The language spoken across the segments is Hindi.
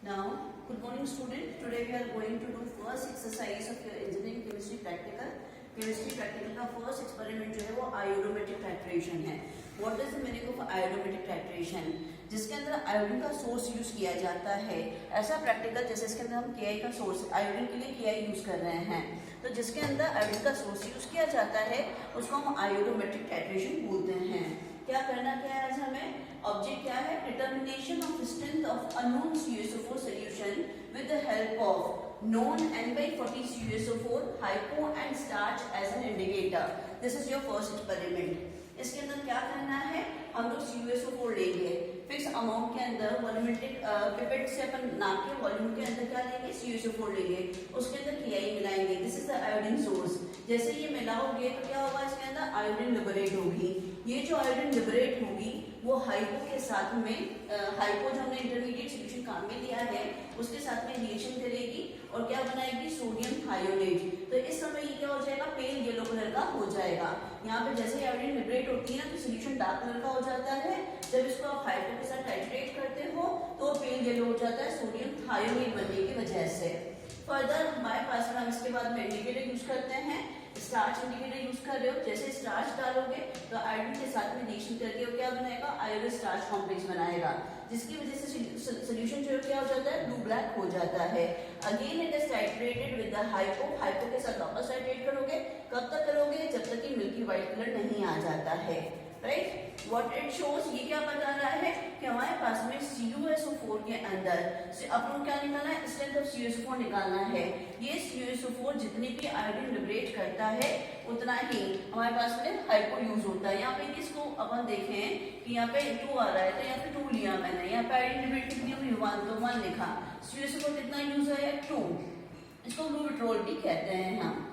Now, good morning student. Today we are going to do first exercise of your engineering chemistry practical. Chemistry practical का first experiment जो है वो iodometric titration है. What is the meaning of iodometric titration? जिसके अंदर आयोडीन का सोर्स यूज किया जाता है. ऐसा प्रैक्टिकल जैसे इसके अंदर हम KI का सोर्स आयोडीन के लिए KI यूज कर रहे हैं, तो जिसके अंदर आयोडीन का सोर्स यूज किया जाता है उसको हम आयोडोमेट्रिक टाइट्रेशन बोलते हैं. क्या करना क्या है आज हमें? ऑब्जेक्ट क्या है? Determination of strength of unknown CuSO4 solution with the help of known N/40 CuSO4 hypo and starch as an indicator. This is your first experiment. इसके अंदर क्या करना है? हम लोग CuSO4 लेंगे फिक्स अमाउंट के अंदर वॉल्यूमेट्रिक पिपेट से अपन नाप के वॉल्यूम के अंदर क्या लेंगे? CuSO4 लेंगे, उसके अंदर KI मिलाएंगे. This is the iodine source. जैसे ये मिलाओगे तो क्या होगा? इसके अंदर आयोडीन लिबरेट होगी. ये जो आयोडीन लिबरेट होगी वो हाइपो के साथ में हाइपो जो हमने इंटरमीडिएट सॉल्यूशन काम में लिया है उसके साथ में रिएक्शन करेगी और क्या बनाएगी? सोडियम थायोनेट. तो इस समय ये क्या हो जाएगा? पेल येलो कलर का हो जाएगा. यहाँ पे जैसे आयोडीन लिबरेट होती है ना तो सॉल्यूशन डार्क कलर का हो जाता है. जब इसको आप हाइपो के साथ टाइट्रेट करते हो तो पेल येलो हो जाता है सोडियम थायोनेट बनने की वजह से. फर्दर हमारे पास में हम इसके बाद में इंडिकेटर यूज करते हैं. स्टार्च इंडिकेटर यूज कर रहे हो, जैसे स्टार्च डालोगे तो आयोडीन के साथ में रिएक्शन करके वो क्या बनाएगा? आयोडो स्टार्च कॉम्प्लेक्स बनाएगा, जिसकी वजह से सॉल्यूशन जो क्या हो जाता है? ब्लू ब्लैक हो जाता है. Again it is titrated with the hypo. Hypo के साथ वापस टाइट्रेट करोगे. कब तक करोगे? जब तक कि मिल्की व्हाइट कलर नहीं आ जाता है. राइट, व्हाट इट शोज, ये क्या बता रहा है कि हमारे पास में CuSO4 के अंदर से अपन क्या निकालना है? स्ट्रेंथ ऑफ CuSO4 निकालना है. ये CuSO4 जितनी भी आयोडीन लिबरेट करता है उतना ही हमारे पास में हाइपो यूज होता है. यहाँ पे किसको अपन देखें कि यहाँ पे 2 आ रहा है तो यहाँ पे 2 लिया मैंने. यहाँ पे आयोडीन लिबरेट कितनी हुई? 1, तो 1 लिखा. CuSO4 कितना यूज है? 2. इसको ब्लू विट्रोल भी कहते हैं हम.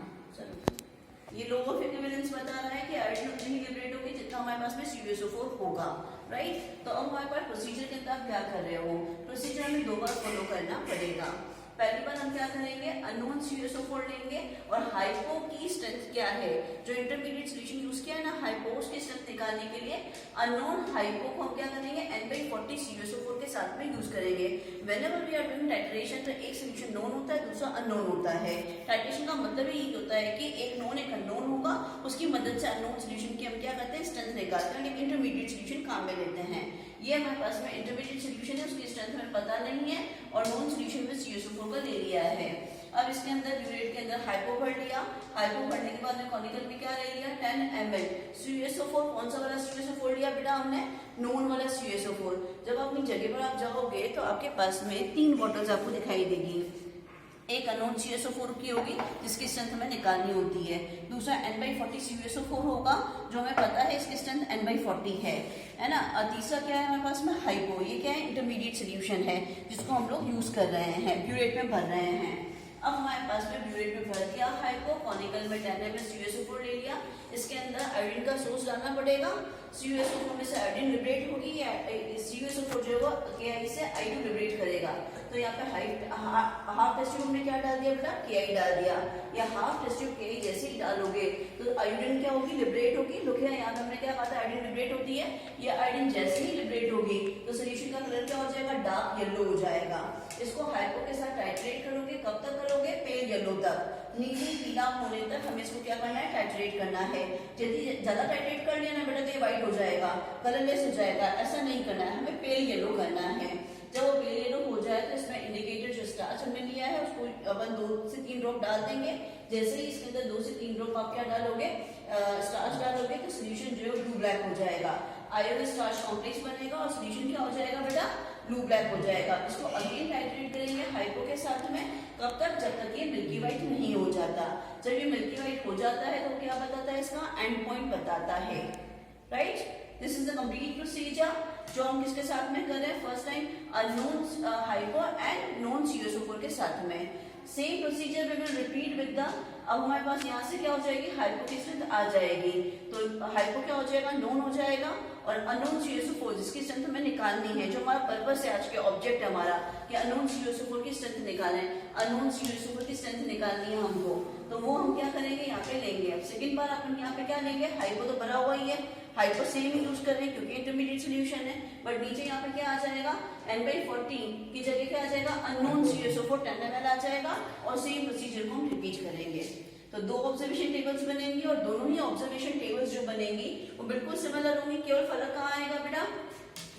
ये लो ऑफ इक्विवेलेंस बता रहा है कि आयोडीन उतनी ही लिबरेट होगी जितना हमारे पास में CuSO4 होगा. राइट, तो अब हमारे पास प्रोसीजर के अंदर आप क्या कर रहे हो? प्रोसीजर हमें 2 बार फॉलो करना पड़ेगा. पहली बार हम क्या करेंगे? अननोन CuSO4 लेंगे और हाइपो की स्ट्रेंथ क्या है? जो इंटरमीडिएट सॉल्यूशन यूज किया है ना हाइपो, उसकी स्ट्रेंथ निकालने के लिए अननोन हाइपो को हम क्या करेंगे? N/40 CuSO4 के साथ में यूज करेंगे. Whenever we are doing titration तो एक सॉल्यूशन नोन होता है, दूसरा अननोन होता है. टाइट्रेशन का मतलब यही होता है कि एक नोन एक अननोन होगा, उसकी मदद से अननोन सॉल्यूशन की हम क्या करते हैं? स्ट्रेंथ निकालते हैं. एक इंटरमीडिएट सॉल्यूशन काम में लेते हैं. ये हमारे पास में इंटरमीडिएट सॉल्यूशन है, उसकी स्ट्रेंथ हमें पता नहीं है और नॉन सॉल्यूशन में CuSO4 का ले लिया है. अब इसके अंदर ब्यूरेट के अंदर हाइपो भर लिया. हाइपो भरने के बाद में कॉनिकल में क्या ले लिया? 10 ml. CuSO4 कौन सा वाला CuSO4 लिया बेटा हमने? नोन वाला CuSO4. जब अपनी जगह पर आप जाओगे तो आपके पास में 3 बॉटल्स आपको दिखाई देगी. एक अननोन CuSO4 की होगी जिसकी स्ट्रेंथ हमें निकालनी होती है. दूसरा N/40 CuSO4 होगा जो हमें पता है इसकी स्ट्रेंथ N/40 है ना. और तीसरा क्या है हमारे पास में? हाइपो. ये क्या है? इंटरमीडिएट सॉल्यूशन है जिसको हम लोग यूज कर रहे हैं, ब्यूरेट में भर रहे हैं. अब हमारे पास में ब्यूरेट में भर दिया हाइपो. कॉनिकल में 10 ml CuSO4 ले लिया. इसके अंदर आयोडीन का सोर्स डालना पड़ेगा. CuSO4 में से आयोडीन लिबरेट होगी या CuSO4 जो है KI से I2 लिबरेट करेगा. तो यहाँ पे हाफ टेस्ट ट्यूब में क्या डाल दिया बेटा? KI डाल दिया. या हाफ टेस्ट ट्यूब KI जैसे ही डालोगे तो आयोडीन क्या होगी? लिबरेट होगी. लोग यहाँ पे हमने क्या कहा था? आयोडीन लिबरेट होती है. ये आयोडीन जैसे ही लिबरेट होगी तो सोल्यूशन का कलर क्या हो जाएगा? डार्क येलो हो जाएगा. इसको हाइपो के साथ टाइट्रेट करोगे. कब तक करोगे? पेल येलो तक. नीली पीला होने तक हमें इसको क्या करना है? टाइट्रेट करना है. यदि ज्यादा टाइट्रेट कर लिया ना बेटा तो ये व्हाइट हो जाएगा, कलरलेस हो जाएगा. ऐसा नहीं करना है, हमें पेल येलो करना है. जब वो पेल येलो हो जाए तो इसमें इंडिकेटर जो स्टार्च हमने लिया है उसको अपन 2 से 3 ड्रॉप डाल देंगे. जैसे ही इसके अंदर 2 से 3 ड्रॉप आप क्या डालोगे? स्टार्च डालोगे तो सोल्यूशन जो है ब्लू ब्लैक हो जाएगा. आयोडो स्टार्च कॉम्प्लेक्स बनेगा और सोल्यूशन क्या हो जाएगा बेटा? ब्लू ब्लैक हो जाएगा. इसको अगेन टाइट्रेट करेंगे हाइपो के साथ में. कब तक? जब तक ये मिल्की व्हाइट नहीं हो जाता. जब ये मिल्की व्हाइट हो जाता है तो क्या बताता है? इसका एंड पॉइंट बताता है. Right, this is the complete procedure जो हम किसके साथ में कर रहे हैं? First time unknown hypo and known CuSO4 के साथ में. Same procedure we will repeat with the. अब हमारे पास यहाँ से क्या हो जाएगी? हाइपो की स्ट्रेंथ आ जाएगी. तो हाइपो क्या हो जाएगा? नोन हो जाएगा. और अननोन CuSO4 जिसकी स्ट्रेंथ हमें निकालनी है, जो हमारा पर्पस है आज के ऑब्जेक्ट हमारा कि अननोन CuSO4 की स्ट्रेंथ निकालें. अननोन CuSO4 की स्ट्रेंथ निकालनी है हमको, तो वो हम क्या करेंगे? यहाँ पे लेंगे. अब सेकंड बार अपन यहाँ पे क्या लेंगे? हाइपो तो भरा हुआ ही है, हाइपो सेम ही यूज कर रहे हैं क्योंकि इंटरमीडिएट सॉल्यूशन है. बट नीचे यहाँ पे क्या आ जाएगा? N/40 की जगह क्या आ जाएगा? अननोन CuSO4 10 ml आ जाएगा और सेम प्रोसीजर को हम रिपीट करेंगे। तो दो ऑब्जर्वेशन टेबल्स बनेंगी और दोनों ही ऑब्जर्वेशन टेबल्स जो बनेंगी वो बिल्कुल सिमिलर होंगी, केवल फर्क कहाँ आएगा बेटा,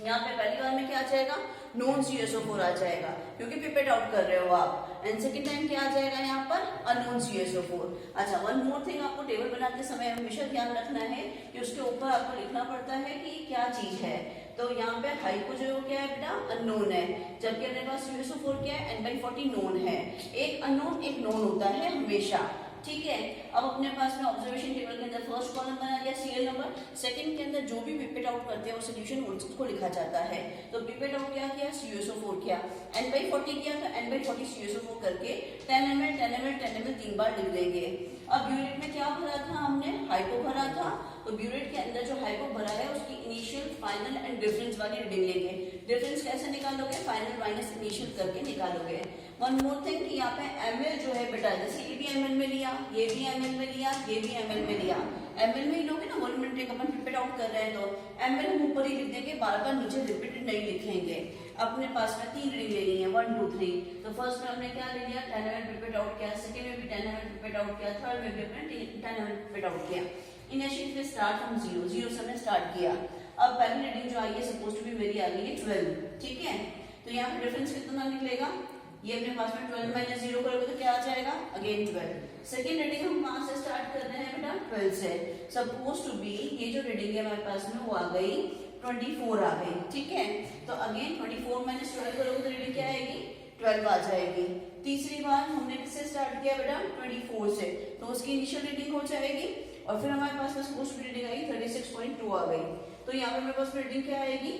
यहाँ पे पहली बार में क्या आ जाएगा, नॉन CuSO4 आ जाएगा क्योंकि पिपेट आउट कर रहे हो आप, एंड सेकंड टाइम क्या आ जाएगा यहाँ पर, अननोन CuSO4। अच्छा, वन मोर थिंग, आपको टेबल बनाते समय हमेशा ध्यान रखना है कि उसके ऊपर आपको लिखना पड़ता है कि क्या चीज है। तो यहाँ पे हाइपो जो क्या है बेटा, अननोन है, जबकि अपने पास CuSO4 क्या है, N/40 नोन है। एक अननोन एक नोन होता है हमेशा, ठीक है। अब अपने पास में ऑब्जर्वेशन टेबल के अंदर फर्स्ट कॉलम बना दिया सीरियल नंबर, सेकंड के अंदर जो भी पिपेट आउट करते हैं वो सोल्यूशन उसको लिखा जाता है। तो पिपेट आउट क्या किया, CuSO4 किया, N/40 किया तो N/40 CuSO4 करके 10 ml 10 ml 10 ml 3 बार लिख देंगे। अब ब्यूरेट में क्या भरा था हमने, हाइपो भरा था, तो ब्यूरेट के अंदर जो हाइपो भरा है उसकी इनिशियल, फाइनल एंड डिफरेंस वाली रीडिंग लेंगे। डिफरेंस कैसे निकालोगे, फाइनल माइनस इनिशियल करके निकालोगे। वन मोर थिंग कि यहाँ पे ml जो है बेटा, जैसे ये भी ml में लिया, ये भी ml में लिया, ये भी ml में लिया, ml में ही लोगे ना, वॉल्यूमेट्रिक अपन पिपेट आउट कर रहे हैं तो ml हम ऊपर ही लिख देंगे, बार बार नीचे रिपीटेड नहीं लिखेंगे। अपने पास में 3 रीडिंग लेनी है, 1 2 3। तो फर्स्ट में हमने क्या ले लिया, 10 ml पिपेट आउट किया, सेकंड में भी 10 ml पिपेट आउट किया, थर्ड में भी अपने 10 ml पिपेट आउट किया। इनिशियल से स्टार्ट हम 0 से हमने स्टार्ट किया। अब पहली रीडिंग जो आई है सपोज टू बी मेरी आ गई है 12, ठीक है। तो यहाँ पे डिफरेंस कितना निकलेगा, ये अपने पास में 12 माइनस 0 करोगे तो क्या आ जाएगा, अगेन 12। सेकेंड रीडिंग हम कहाँ से स्टार्ट कर रहे हैं बेटा, 12 से। सपोज टू बी ये जो रीडिंग है हमारे पास में वो आ गई 24 आ गई, ठीक है। तो अगेन 24 माइनस 12 करोगे तो रीडिंग क्या आएगी, 12 आ जाएगी। तीसरी बार हमने किससे स्टार्ट किया बेटा, 24 से, तो उसकी इनिशियल रीडिंग हो जाएगी और फिर हमारे पास में suppose to be reading I 36.2 आ गई। तो यहाँ पे हमारे पास रीडिंग क्या आएगी,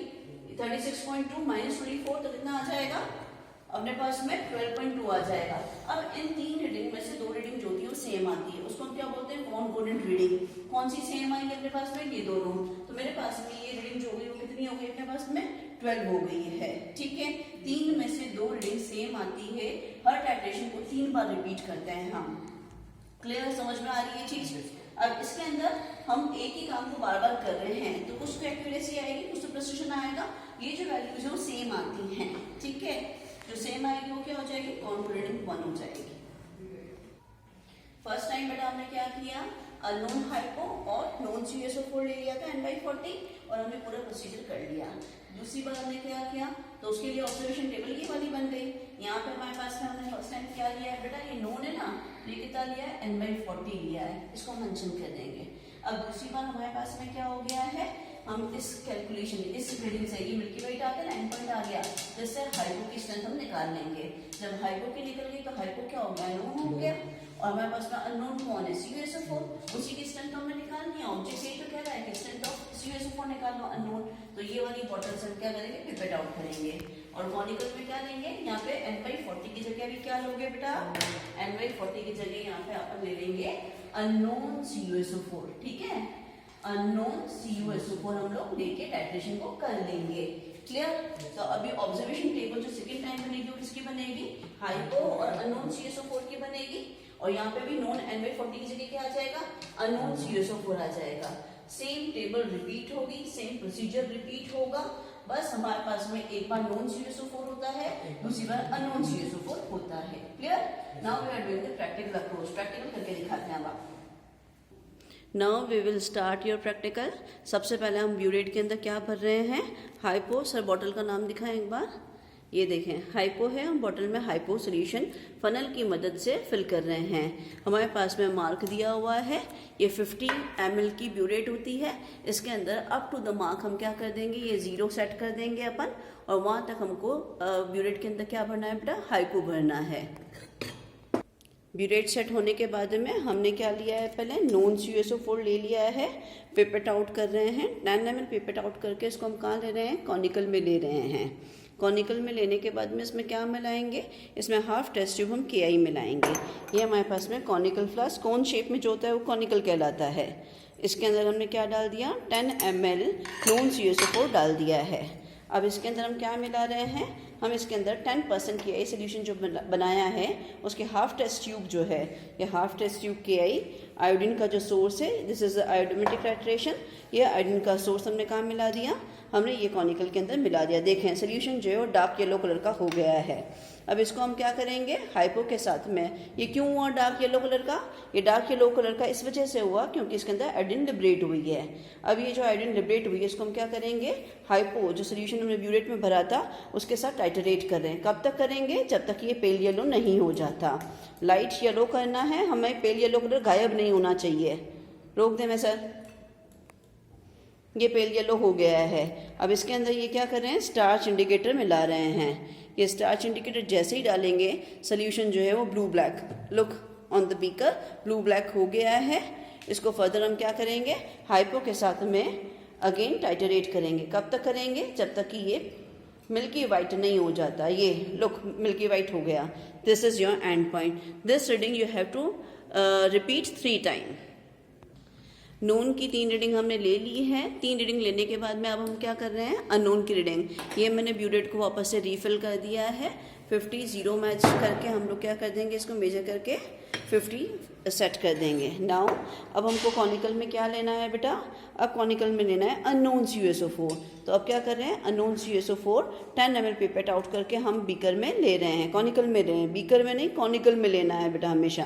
36.2 माइनस 24 तो कितना आ जाएगा, अपने पास में 12.2 आ जाएगा। अब इन 3 रीडिंग में से 2 रीडिंग जो होती है वो सेम आती है, उसको हम क्या बोलते हैं, कॉन्कोर्डेंट रीडिंग। कौन सी सेम आई है अपने पास में, ये दोनों। तो मेरे पास में ये रीडिंग जो हुई वो कितनी हो गई अपने पास में, 12 हो गई है, ठीक है। 3 में से 2 रीडिंग सेम आती है, हर टाइट्रेशन को 3 बार रिपीट करते हैं हम। क्लियर, समझ में आ रही है चीज। अब इसके अंदर हम एक ही काम को बार बार कर रहे हैं तो कुछ तो एक्यूरेसी आएगी, कुछ तो प्रिसिशन आएगा। ये जो वैल्यूज है वो सेम आती हैं, ठीक है। जो सेम आएगी वो क्या हो जाएगी, कॉन्कोर्डेंट 1 हो जाएगी। फर्स्ट टाइम बेटा हमने क्या किया, अननोन हाइपो और नॉन CuSO4 ले लिया था N/40 और हमने पूरा प्रोसीजर कर लिया। दूसरी बार हमने क्या किया, तो उसके लिए ऑब्जर्वेशन टेबल ये वाली बन गई। यहाँ पे हमारे पास में हमने फर्स्ट टाइम क्या लिया है बेटा, ये नोन है ना, ये कितना लिया है, N/40 लिया है, इसको मेंशन कर देंगे। अब दूसरी बार हमारे पास में क्या हो गया है, हम इस कैलकुलेशन इस रीडिंग से ये मिल्की वेट आ गया, 9 पॉइंट आ गया, जिससे हाइपो की स्ट्रेंथ हम निकाल लेंगे। जब हाइपो की निकल गई तो हाइपो क्या हो गया, नोन हो गया, और हमारे पास में अननोन कौन है, CuSO4, उसी की स्ट्रेंथ हमने निकालनी है। ऑब्जेक्ट यही तो कह रहा है कि स्ट्रेंथ ऑफ CuSO4 निकाल लो अननोन, तो ये वाली बॉटल से हम क्या करेंगे, पिपेट आउट करेंगे। और कॉनिकल में क्या लेंगे, यहाँ पे N/40 की जगह भी क्या लोगे बेटा, N/40 की जगह यहाँ पे अपन ले लेंगे अननोन CuSO4, ठीक है। अननोन CuSO4 हम लोग लेके टाइट्रेशन को कर लेंगे। क्लियर। तो अभी ऑब्जर्वेशन टेबल जो सेकेंड टाइम बनेगी वो किसकी बनेगी, हाइपो और अननोन CuSO4 की बनेगी। और यहाँ पे भी नॉन N/40 की जगह क्या आ जाएगा, अननोन CuSO4 आ जाएगा। सेम टेबल रिपीट होगी, सेम प्रोसीजर रिपीट होगा, बस हमारे पास में एक बार नॉन CuSO4 होता है, दूसरी बार अननोन CuSO4 होता है। Clear. Now we are doing the practical approach, practical करके दिखाते हैं अब। Now we will start your practical. सबसे पहले हम ब्यूरेट के अंदर क्या भर रहे हैं, हाइपो। सर बॉटल का नाम दिखाएं एक बार, ये देखें हाइपो है, हम बॉटल में हाइपो सोल्यूशन फनल की मदद से फिल कर रहे हैं। हमारे पास में मार्क दिया हुआ है, ये 50 ml की ब्यूरेट होती है। इसके अंदर अप टू द मार्क हम क्या कर देंगे, ये 0 सेट कर देंगे अपन, और वहाँ तक हमको ब्यूरेट के अंदर क्या भरना है बेटा, हाइपो भरना है। ब्यूरेट सेट होने के बाद में हमने क्या लिया है, पहले नॉन CuSO4 ले लिया है, पिपेट आउट कर रहे हैं। 10 ml पिपेट आउट करके इसको हम कहाँ ले रहे हैं, कॉनिकल में ले रहे हैं। कॉनिकल में लेने के बाद में इसमें क्या मिलाएंगे, इसमें हाफ टेस्ट ट्यूब हम KI मिलाएंगे। ये हमारे पास में कॉनिकल फ्लास्क कौन शेप में जो होता है वो कॉनिकल कहलाता है। इसके अंदर हमने क्या डाल दिया, 10 ml नॉन CuSO4 डाल दिया है। अब इसके अंदर हम क्या मिला रहे हैं, हम इसके अंदर 10% KI सोल्यूशन जो बनाया है उसके हाफ टेस्ट ट्यूब जो है, ये half test tube KI iodine का जो सोर्स है, दिस इज आयोडोमेट्रिक टाइट्रेशन। ये आयोडीन का सोर्स हमने कहाँ मिला दिया, हमने ये कॉनिकल के अंदर मिला दिया। देखें सोल्यूशन जो है वो डार्क येलो कलर का हो गया है। अब इसको हम क्या करेंगे, हाइपो के साथ में, ये क्यों हुआ डार्क येलो कलर का, ये डार्क येलो कलर का इस वजह से हुआ क्योंकि इसके अंदर आयोडीन लिबरेट हुई है। अब ये जो आयोडीन लिबरेट हुई है इसको हम क्या करेंगे, हाइपो जो सोल्यूशन हमने ब्यूरेट में भरा था उसके साथ टाइटरेट कर रहे हैं। कब तक करेंगे, जब तक ये पेल येलो नहीं हो जाता। लाइट येलो करना है हमें, पेल येलो कलर गायब नहीं होना चाहिए। रोक दें मैं सर, ये पेल येलो हो गया है। अब इसके अंदर ये क्या कर रहे हैं, स्टार्च इंडिकेटर मिला रहे हैं। ये स्टार्च इंडिकेटर जैसे ही डालेंगे सोल्यूशन जो है वो blue black, look on the beaker, blue black हो गया है। इसको फर्दर हम क्या करेंगे, हाइपो के साथ में अगेन टाइटरेट करेंगे। कब तक करेंगे, जब तक कि ये मिल्की वाइट नहीं हो जाता। ये लुक मिल्की वाइट हो गया। This is your end point. This reading you have to repeat 3 time. Known की 3 रीडिंग हमने ले ली है। 3 रीडिंग लेने के बाद में अब हम क्या कर रहे हैं, अननोन की रीडिंग। ये मैंने ब्यूरेट को वापस से रीफिल कर दिया है। 50 0 मैच करके हम लोग क्या कर देंगे, इसको मेजर करके 50 सेट कर देंगे। नाउ अब हमको कॉनिकल में क्या लेना है बेटा, अब कॉनिकल में लेना है अननोन CuSO4। तो अब क्या कर रहे हैं, unknown CuSO4 10 ml pipette out करके हम बीकर में ले रहे हैं, कॉनिकल में ले रहे हैं। बीकर में नहीं, कॉनिकल में लेना है बेटा हमेशा,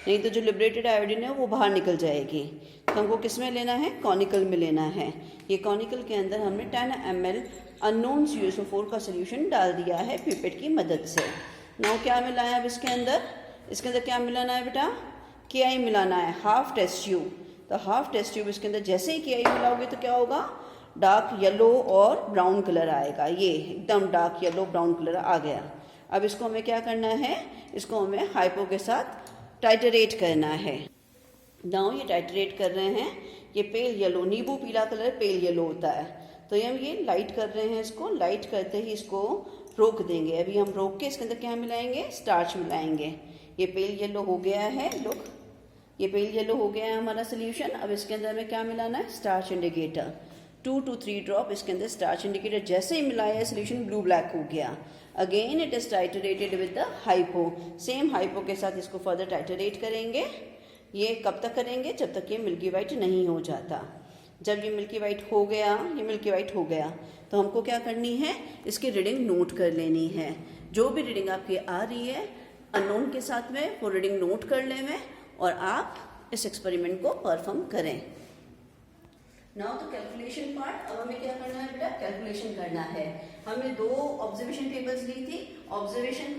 नहीं तो जो लिबरेटेड आयोडीन है वो बाहर निकल जाएगी। तो हमको किस में लेना है, कॉनिकल में लेना है। ये कॉनिकल के अंदर हमने 10 ml अननोन CuSO4 का सोल्यूशन डाल दिया है पिपेट की मदद से। नाउ क्या मिला है अब इसके अंदर, इसके अंदर क्या मिलाना है बेटा, KI मिलाना है, हाफ टेस्ट ट्यूब। तो हाफ टेस्ट ट्यूब इसके अंदर जैसे ही KI मिलाओगे तो क्या होगा, डार्क येलो और ब्राउन कलर आएगा। ये एकदम डार्क येलो ब्राउन कलर आ गया। अब इसको हमें क्या करना है, इसको हमें हाइपो के साथ टाइटरेट करना है। नाउ ये टाइटरेट कर रहे हैं, ये पेल येलो, नींबू पीला कलर पेल येलो होता है। तो हम ये लाइट कर रहे हैं, इसको लाइट करते ही इसको रोक देंगे। अभी हम रोक के इसके अंदर क्या मिलाएंगे, स्टार्च मिलाएंगे। ये पेल येलो हो गया है, लुक ये पेल येलो हो गया है हमारा सोल्यूशन। अब इसके अंदर हमें क्या मिलाना है, स्टार्च इंडिकेटर। 2 to 3 ड्रॉप इसके अंदर स्टार्च इंडिकेटर जैसे ही मिलाया है सोल्यूशन ब्लू ब्लैक हो गया। Again it is titrated with the hypo. Same hypo के साथ इसको फर्दर टाइटरेट करेंगे। ये कब तक करेंगे, जब तक ये मिल्की वाइट नहीं हो जाता। जब ये मिल्की वाइट हो गया, ये मिल्की वाइट हो गया, तो हमको क्या करनी है, इसकी रीडिंग नोट कर लेनी है। जो भी रीडिंग आपकी आ रही है अननोन के साथ में, वो रीडिंग नोट कर लें में और आप इस एक्सपेरिमेंट को परफॉर्म करें। नाउ तो कैलकुलेशन पार्ट, अब हमें क्या करना है बेटा, कैलकुलेशन करना है। हमने 2 ऑब्जर्वेशन टेबल्स ली थी, observation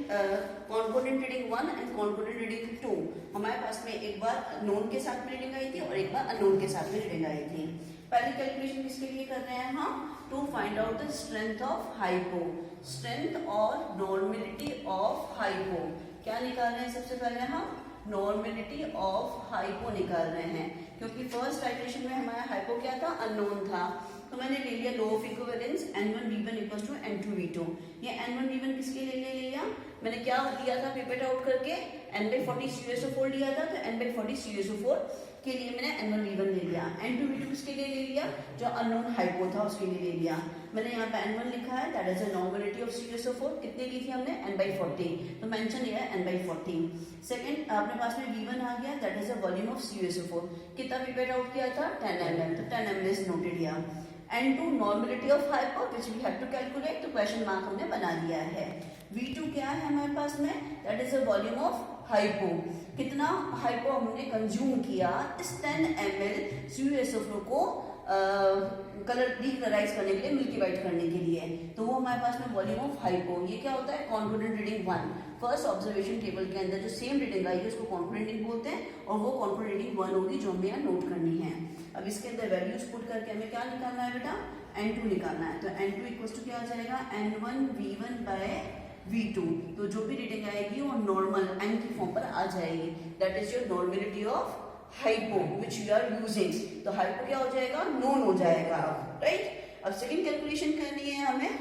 component reading 1 and component reading 2। हमारे पास में एक बार नोन के साथ में रीडिंग आई थी और एक बार अननोन के साथ में रीडिंग आई थी। पहली कैलकुलेशन किसके लिए कर रहे हैं हम, to find out the strength of hypo, strength और नॉर्मेलिटी ऑफ हाइपो। क्या निकाल रहे हैं, सबसे पहले हम नॉर्मेलिटी ऑफ हाइपो निकाल रहे हैं, क्योंकि फर्स्ट टाइट्रेशन में हमारा हाइपो क्या था, अननोन था। तो मैंने ले लिया law of equivalence N1V1 equals to N2V2। ये N1V1 किसके लिए ले लिया, मैंने क्या दिया था पिपेट आउट करके, N/40 CuSO4 लिया था, तो N/40 CuSO4 के लिए मैंने N1V1 ले लिया। N2V2 किसके लिए ले लिया, जो अननोन हाइपो था उसके लिए ले लिया। मैंने यहाँ पे N1 लिखा है, that is a normality of CuSO4। कितनी ली थी हमने, N/40, तो मेंशन ये है N/40। सेकंड अपने पास में V1 आ गया, that is a volume of CuSO4। कितना पिपेट आउट किया था, 10 ml, तो 10 ml is noted here. N2 normality of hypo which we have to calculate, तो क्वेश्चन मार्क हमने बना दिया है। V2 क्या है हमारे पास में, that is a volume of hypo. कितना हाइपो हमने कंज्यूम किया इस 10 ml CuSO4 को कलर डीकलराइज करने के लिए, मिल्की वाइट करने के लिए, तो वो हमारे पास में वॉल्यूम ऑफ हाइपो। ये क्या होता है, confident reading 1। First observation table के अंदर जो सेम रीडिंग आई है उसको कॉन्फिडेंट रीडिंग बोलते हैं, और वो कॉन्फिडेंट रीडिंग 1 होगी जो हमें यहाँ नोट करनी है। अब इसके अंदर वैल्यूज पुट करके हमें क्या निकालना है बेटा, N2 निकालना है। तो N2 इक्वल्स टू क्या आ जाएगा, N1V1 बाय V2। तो जो भी रीडिंग आएगी वो नॉर्मल N की फॉर्म पर आ जाएगी, that is your normality of hypo which you are using. तो हाइपो क्या हो जाएगा, नोन हो जाएगा, राइट। अब सेकंड कैलकुलेशन करनी है हमें।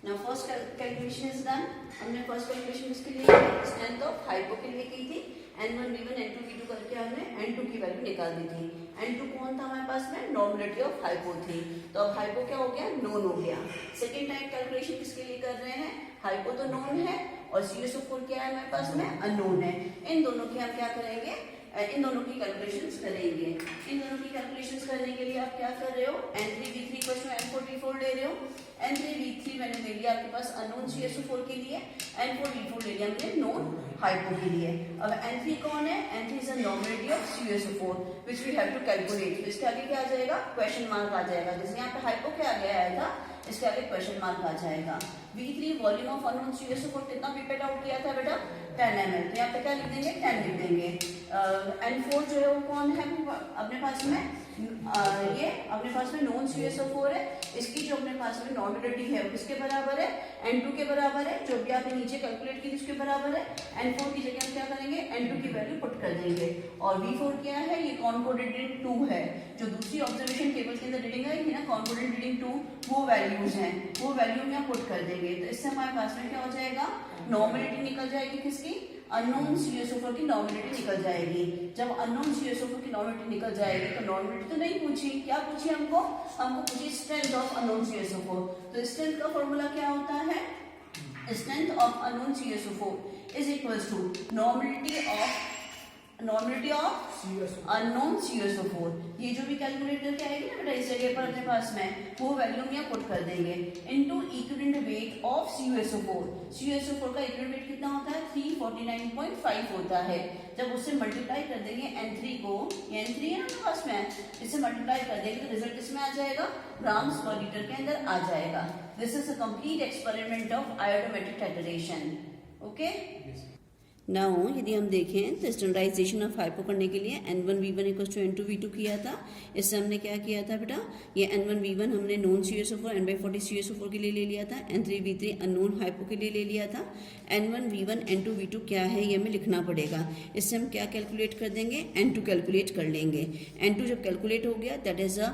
Now first calculation is done. हमने फर्स्ट कैलकुलेशन किसके लिए, स्ट्रेंथ ऑफ हाइपो के लिए की थी। N1V1 N2V2 करके हमने N2 की वैल्यू निकाल दी थी। N2 कौन था हमारे पास में, नॉर्मेलिटी ऑफ हाइपो थी, तो अब हाइपो क्या हो गया, नोन हो गया। सेकेंड टाइम कैलकुलेशन किसके लिए कर रहे हैं, हाइपो तो नोन है और CuSO4 क्या है हमारे पास में, अननोन है। इन दोनों की हम क्या करेंगे, इन दोनों की कैलकुलेशंस करेंगे। इन दोनों की कैलकुलेशंस करने के लिए आप क्या कर रहे हो, N3V3 N4V4 ले रहे हो। N3V3 मैंने ले लिया आपके पास अननोन CSO4 के लिए, N4V4 ले लिया हमने नोन हाइपो के लिए। अब N3 कौन है, N3 is a normality of CSO4 which we have to calculate. इसके आगे क्या आ जाएगा, क्वेश्चन मार्क आ जाएगा। जैसे यहाँ पे हाइपो के आगे आया था, इसके आगे क्वेश्चन मार्क आ जाएगा। V3 volume of unknown CSO4 कितना पिपेट आउट किया था बेटा, 10 ml। तो यहाँ पे क्या लिख देंगे, 10 लिख देंगे। N4 जो है वो कौन है अपने पास में, ये अपने पास में नॉन CSO4 है। इसकी जो अपने पास में नॉर्मलिटी है वो किसके बराबर है, N2 के बराबर है। जो भी आपने नीचे कैलकुलेट की उसके बराबर है। N4 की जगह हम क्या करेंगे, N2 की वैल्यू पुट कर देंगे। और V4 क्या है, ये कॉन्कोडेंट रीडिंग 2 है। जो दूसरी ऑब्जर्वेशन टेबल के अंदर रीडिंग आई थी ना, कॉन्कोडेंट रीडिंग 2, वो वैल्यूज हैं, वो वैल्यू में पुट कर देंगे। तो इससे हमारे पास में क्या हो जाएगा, नॉर्मलिटी निकल जाएगी किसकी, अननोन CSO4 की नॉर्मलिटी निकल जाएगी। जब अननोन CSO4 की नॉर्मलिटी निकल जाएगी तो नॉर्मलिटी तो नहीं पूछी, क्या पूछी हमको पूछी स्ट्रेंथ ऑफ अननोन CSO4। तो स्ट्रेंथ का फॉर्मूला क्या होता है, strength of unknown CSO4 is equals to normality of unknown CSO4। ये जो भी कैलकुलेट करके आएगी ना बेटा इस जगह पर अपने पास में, वो वैल्यू में पुट कर देंगे into equivalent weight of CSO4। CSO4 का इक्विवेलेंट वेट कितना होता है, 349.5 होता है। जब उससे मल्टीप्लाई कर देंगे N3 को, ये N3 है ना अपने पास में, इससे मल्टीप्लाई कर देंगे तो रिजल्ट किसमें आ जाएगा, ग्राम्स पर लीटर के अंदर आ जाएगा। This is a complete experiment of आयोडोमेट्रिक titration. Okay, now यदि हम देखें तो स्टैंडर्डाइजेशन ऑफ हाइपो करने के लिए N1V1 = N2V2 किया था। इससे हमने क्या किया था बेटा, ये N1V1 हमने नॉन CSO4 N/40 CSO4 के लिए ले लिया था, N3V3 अननोन हाइपो के लिए ले लिया था। N1V1 N2V2 क्या है ये हमें लिखना पड़ेगा। इससे हम क्या कैलकुलेट कर देंगे, N2 कैलकुलेट कर लेंगे। N2 जब कैलकुलेट हो गया, that is a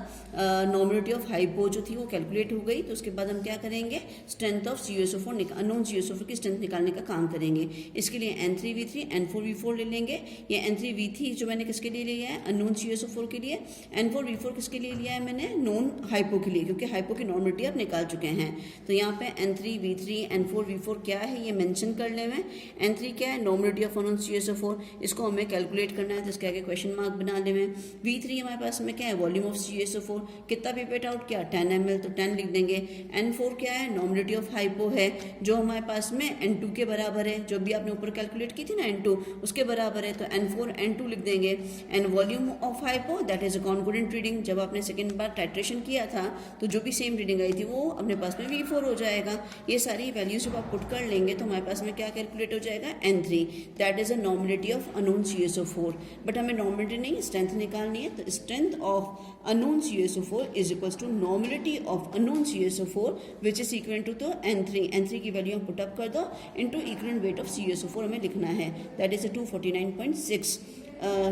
normality of hypo जो थी वो कैलकुलेट हो गई। तो उसके बाद हम क्या करेंगे, strength of CSO4 unknown CSO4 की स्ट्रेंथ निकालने का काम करेंगे। इसके लिए N3V3 N4V4 ले लेंगे। ये N3V3 जो मैंने किसके लिए लिया है, अननोन CSO4 के लिए। N4V4 किसके लिए लिया है मैंने, नॉन हाइपो के लिए, क्योंकि हाइपो की नॉर्मलिटी आप निकाल चुके हैं। तो यहाँ पे N3V3 N4V4 क्या है ये मेंशन कर ले में। N3 क्या है, नॉर्मलिटी ऑफ अननोन CSO4, इसको हमें कैलकुलेट करना है। तो इसके आगे क्वेश्चन मार्क बना ले में। V3 हमारे पास में क्या है, वॉल्यूम ऑफ CSO4, कितना पिपेट आउट किया, 10 ml, तो 10 लिख देंगे। N4 क्या है, नॉर्मलिटी ऑफ हाइपो है, जो हमारे पास में N2 के बराबर है। जो भी आपने ऊपर कैलकुलेट की थी ना N2, उसके बराबर है, तो N4 N2 लिख देंगे। And volume of hypo that is a concordant reading. जब आपने सेकंड बार टाइट्रेशन किया था तो जो भी सेम रीडिंग आई थी वो अपने पास में V4 हो जाएगा। ये सारी वैल्यूज जब आप पुट कर लेंगे तो हमारे पास में क्या कैलकुलेट हो जाएगा, N3 that is a normality of unknown CSO4। But हमें नॉर्मलिटी नहीं, स्ट्रेंथ निकालनी है। तो strength of unknown CSO4 is equals to normality of unknown CSO4 which is equal to तो N3 की वैल्यू हम पुटअप कर दो into equivalent weight of CSO4 हमें लिखना है, दैट इज 249.6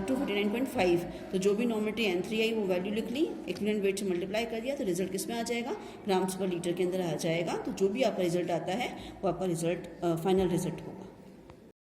249.5। तो जो भी नॉर्मलिटी N3 आई वो वैल्यू लिख ली, इक्विवेलेंट वेट से मल्टीप्लाई कर दिया, तो रिजल्ट किस में आ जाएगा, ग्राम्स पर लीटर के अंदर आ जाएगा। तो जो भी आपका रिजल्ट आता है वो आपका रिजल्ट फाइनल रिजल्ट होगा।